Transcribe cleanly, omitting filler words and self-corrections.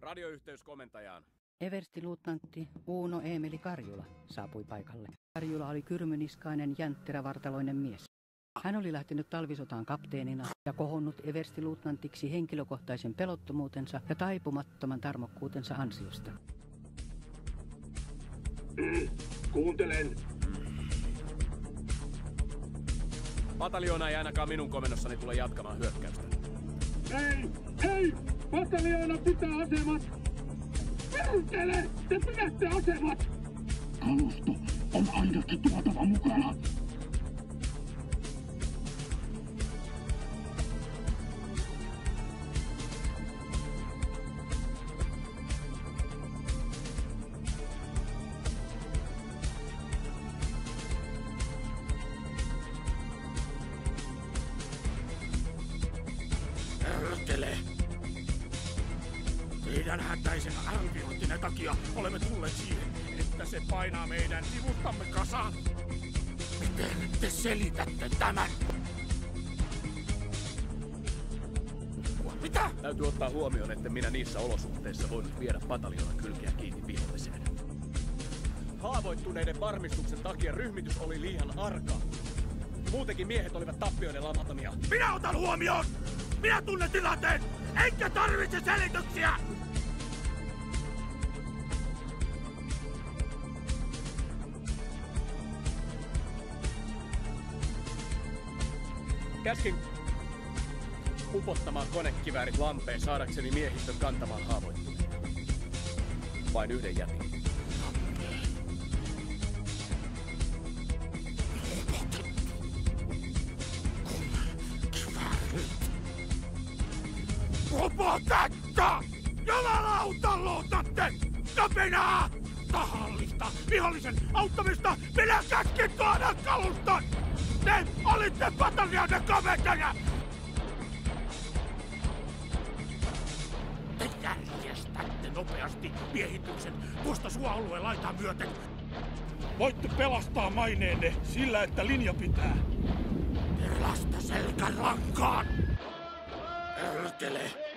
Radioyhteys komentajaan. Everstiluutnantti Uuno Eemeli Karjula saapui paikalle. Karjula oli kyrmyniskainen, jäntterävartaloinen mies. Hän oli lähtenyt talvisotaan kapteenina ja kohonnut everstiluutnantiksi henkilökohtaisen pelottomuutensa ja taipumattoman tarmokkuutensa ansiosta. Kuuntelen. Pataljoona ei ainakaan minun komennossani tule jatkamaan hyökkäystä. Ei! Pataljoona pitää asemat! Perustele! Te pidätte asemat! Kalusto on aidosti tuotava mukana! Perustele! Teidän hätäisen arviointinne takia olemme tulleet siihen, että se painaa meidän sivustamme kasaan. Miten te selitätte tämän? Mitä? Täytyy ottaa huomioon, että minä niissä olosuhteissa voinut viedä pataljoonan kylkeä kiinni viholliseen. Haavoittuneiden varmistuksen takia ryhmitys oli liian arka. Muutenkin miehet olivat tappioiden lamatamia. Minä otan huomioon! Minä tunnen tilanteen! Enkä tarvitse selityksiä! Käskin upottamaan konekiväärit lampeen saadakseni miehistön kantamaan haavoittuneita. Vain yhden jätin. Upotetta! Jumalauta luutatte! Kapinaa! Tahallista vihollisen auttamista! Minä käskin tuoda kaluston! Te olitte pataljoonan komentaja! Te järjestätte nopeasti miehityksen tuosta suoalueen laitaa myöten. Voitte pelastaa maineenne sillä, että linja pitää. Pelasta selkärankaan! Perkele!